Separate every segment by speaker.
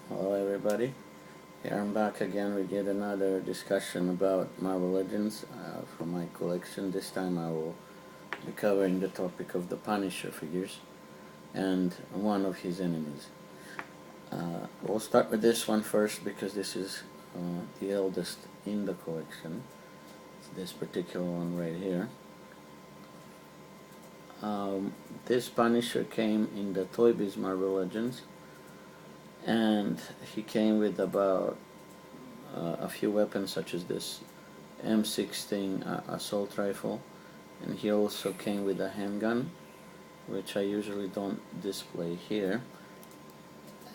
Speaker 1: Hello everybody, here I'm back again with yet another discussion about Marvel Legends from my collection. This time I will be covering the topic of the Punisher figures and one of his enemies. We'll start with this one first because this is the eldest in the collection. It's this particular one right here. This Punisher came in the toybiz Marvel Legends, and he came with about a few weapons such as this M16 assault rifle, and he also came with a handgun, which I usually don't display here,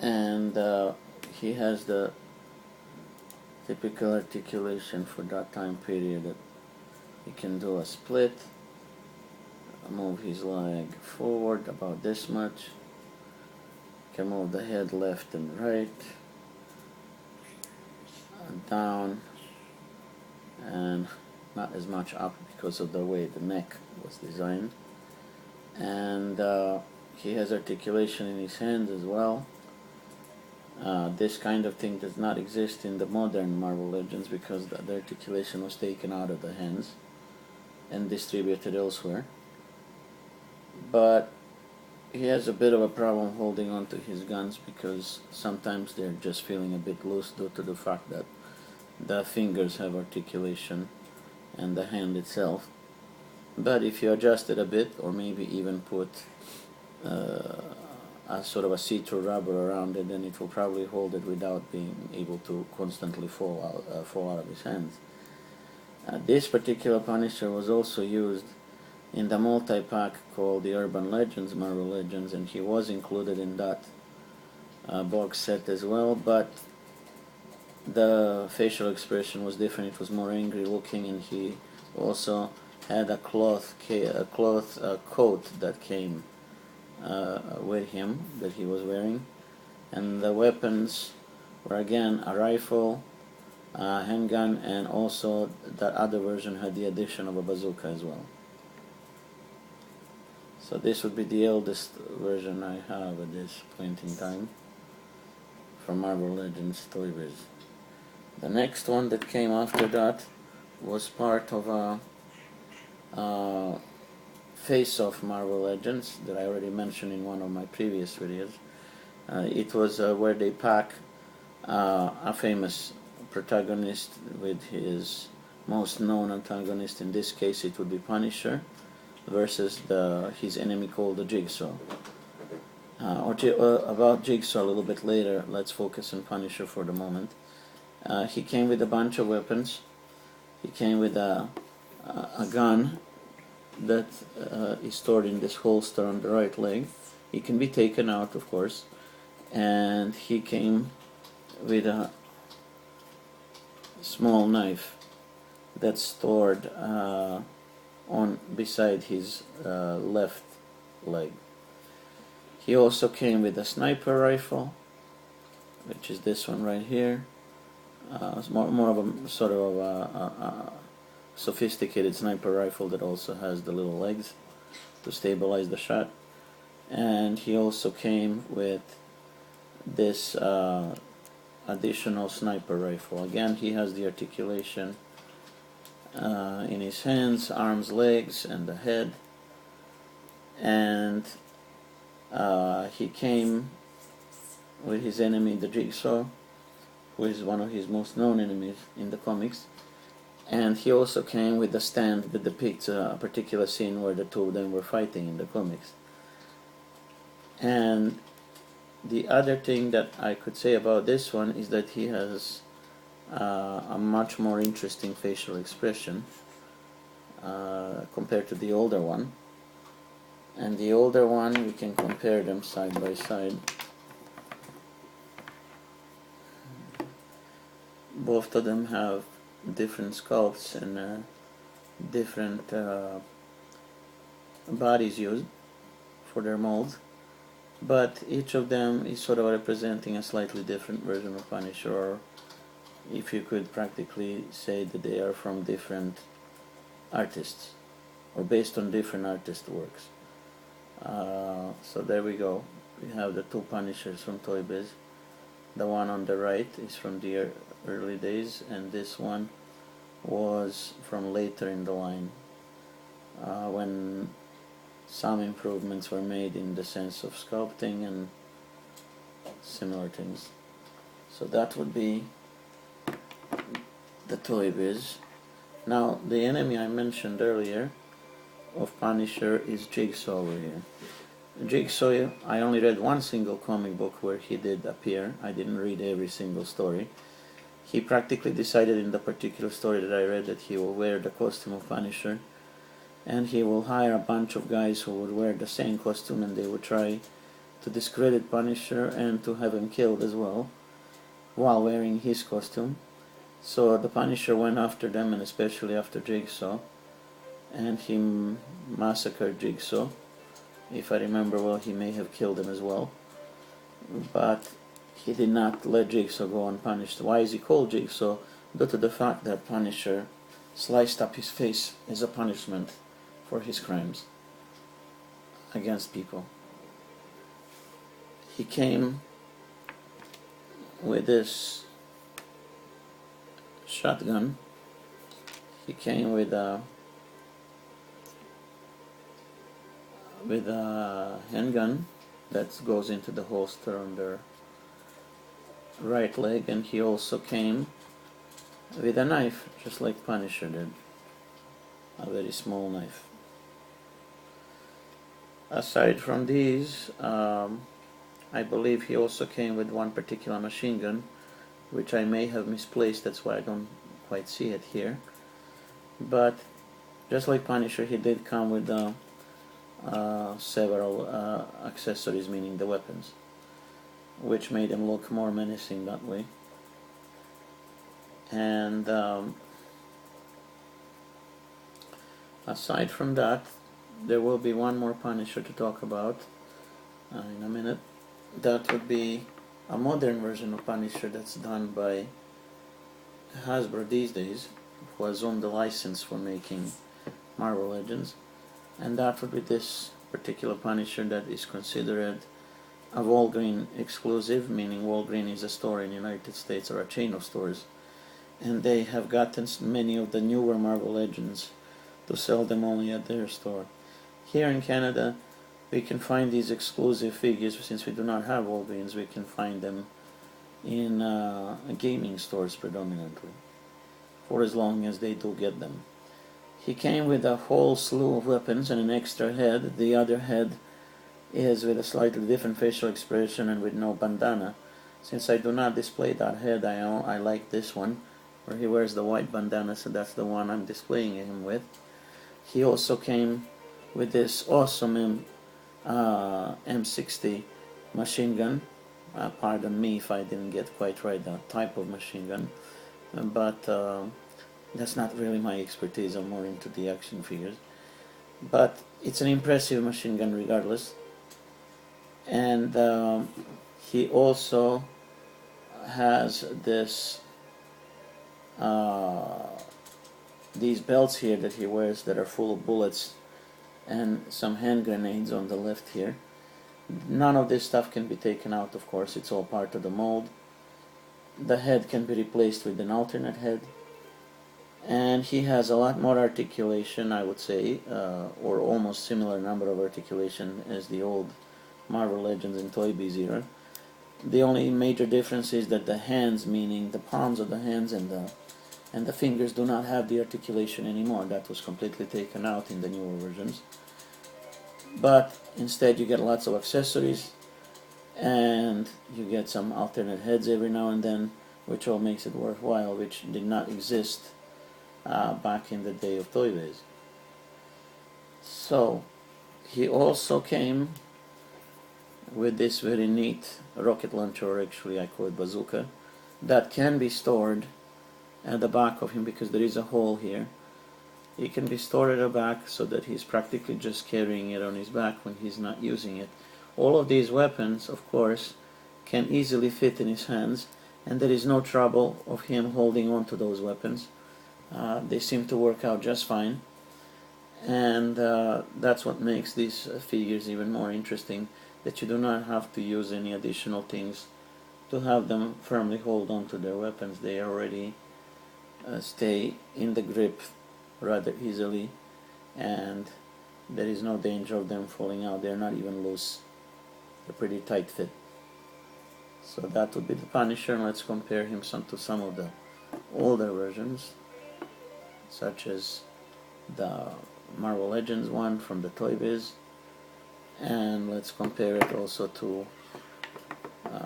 Speaker 1: and he has the typical articulation for that time period. That he can do a split, move his leg forward about this much, can move the head left and right, down, and not as much up because of the way the neck was designed. And he has articulation in his hands as well. This kind of thing does not exist in the modern Marvel Legends because the articulation was taken out of the hands and distributed elsewhere. But he has a bit of a problem holding on to his guns because sometimes they're just feeling a bit loose due to the fact that the fingers have articulation and the hand itself. But if you adjust it a bit, or maybe even put a sort of a see-through rubber around it, then it will probably hold it without being able to constantly fall out of his hands. This particular Punisher was also used in the multi-pack called the Urban Legends, Marvel Legends, and he was included in that box set as well, but the facial expression was different. It was more angry looking, and he also had a cloth coat that came with him that he was wearing, and the weapons were again a rifle, a handgun, and also that other version had the addition of a bazooka as well. So this would be the eldest version I have at this point in time from Marvel Legends toybiz. The next one that came after that was part of a face-off Marvel Legends that I already mentioned in one of my previous videos. It was where they pack a famous protagonist with his most known antagonist. In this case it would be Punisher versus his enemy called the Jigsaw. About Jigsaw a little bit later. Let's focus on Punisher for the moment. He came with a bunch of weapons. He came with a gun that is stored in this holster on the right leg. It can be taken out, of course, and he came with a small knife that's stored on beside his left leg. He also came with a sniper rifle, which is this one right here. It's more of a sort of a sophisticated sniper rifle that also has the little legs to stabilize the shot. And he also came with this additional sniper rifle. Again, he has the articulation in his hands, arms, legs, and the head. And he came with his enemy, the Jigsaw, who is one of his most known enemies in the comics. And he also came with a stand that depicts a particular scene where the two of them were fighting in the comics. And the other thing that I could say about this one is that he has a much more interesting facial expression compared to the older one. And the older one, we can compare them side by side. Both of them have different sculpts and different bodies used for their molds, but each of them is sort of representing a slightly different version of Punisher, or if you could practically say that they are from different artists or based on different artist works. So there we go. We have the two Punishers from toybiz. The one on the right is from the early days, and this one was from later in the line, when some improvements were made in the sense of sculpting and similar things. So that would be the Toy Biz. Now, the enemy I mentioned earlier of Punisher is Jigsaw over here. Jigsaw, I only read one single comic book where he did appear. I didn't read every single story. He practically decided in the particular story that I read that he will wear the costume of Punisher, and he will hire a bunch of guys who would wear the same costume, and they would try to discredit Punisher and to have him killed as well while wearing his costume. So the Punisher went after them, and especially after Jigsaw, and he massacred Jigsaw. If I remember well, he may have killed him as well, but he did not let Jigsaw go unpunished. Why is he called Jigsaw? Due to the fact that Punisher sliced up his face as a punishment for his crimes against people. He came with this shotgun. He came with a handgun that goes into the holster on the right leg, and he also came with a knife, just like Punisher did, a very small knife. Aside from these, I believe he also came with one particular machine gun, which I may have misplaced, that's why I don't quite see it here. But just like Punisher, he did come with several accessories, meaning the weapons, which made him look more menacing that way. And aside from that, there will be one more Punisher to talk about in a minute. That would be a modern version of Punisher that's done by Hasbro these days, who has owned the license for making Marvel Legends. And that would be this particular Punisher that is considered a Walgreen exclusive, meaning Walgreen is a store in the United States, or a chain of stores, and they have gotten many of the newer Marvel Legends to sell them only at their store. Here in Canada, we can find these exclusive figures. Since we do not have Walgreens, we can find them in gaming stores predominantly, for as long as they do get them. He came with a whole slew of weapons and an extra head. The other head is with a slightly different facial expression and with no bandana. Since I do not display that head, I like this one, where he wears the white bandana, so that's the one I'm displaying him with. He also came with this awesome M60 machine gun. Pardon me if I didn't get quite right that type of machine gun, but that's not really my expertise. I'm more into the action figures. But it's an impressive machine gun regardless. And he also has this these belts here that he wears that are full of bullets, and some hand grenades on the left here. None of this stuff can be taken out, of course. It's all part of the mold. The head can be replaced with an alternate head, and he has a lot more articulation, I would say, or almost similar number of articulation as the old Marvel Legends and toybiz era. The only major difference is that the hands, meaning the palms of the hands and the fingers, do not have the articulation anymore. That was completely taken out in the newer versions. But instead you get lots of accessories, and you get some alternate heads every now and then, which all makes it worthwhile, which did not exist back in the day of toybiz. So he also came with this very neat rocket launcher, or actually I call it bazooka, that can be stored at the back of him, because there is a hole here. It can be stored at the back so that he's practically just carrying it on his back when he's not using it. All of these weapons, of course, can easily fit in his hands, and there is no trouble of him holding on to those weapons. They seem to work out just fine, and that's what makes these figures even more interesting, that you do not have to use any additional things to have them firmly hold on to their weapons. They already stay in the grip rather easily, and there is no danger of them falling out. They're not even loose. They're pretty tight fit. So that would be the Punisher, and let's compare him to some of the older versions, such as the Marvel Legends one from the toybiz, and let's compare it also to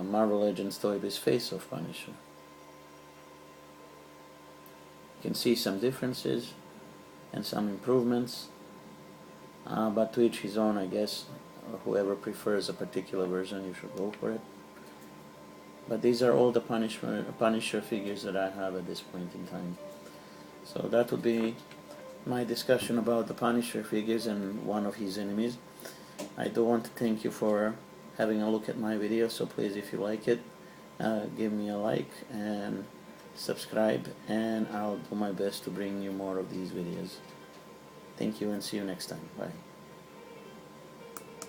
Speaker 1: Marvel Legends toybiz Face of Punisher. You can see some differences and some improvements, but to each his own, I guess. Whoever prefers a particular version, you should go for it. But these are all the Punisher figures that I have at this point in time. So that would be my discussion about the Punisher figures and one of his enemies. I do want to thank you for having a look at my video, so please, if you like it, give me a like and subscribe, and I'll do my best to bring you more of these videos. Thank you, and see you next time. Bye.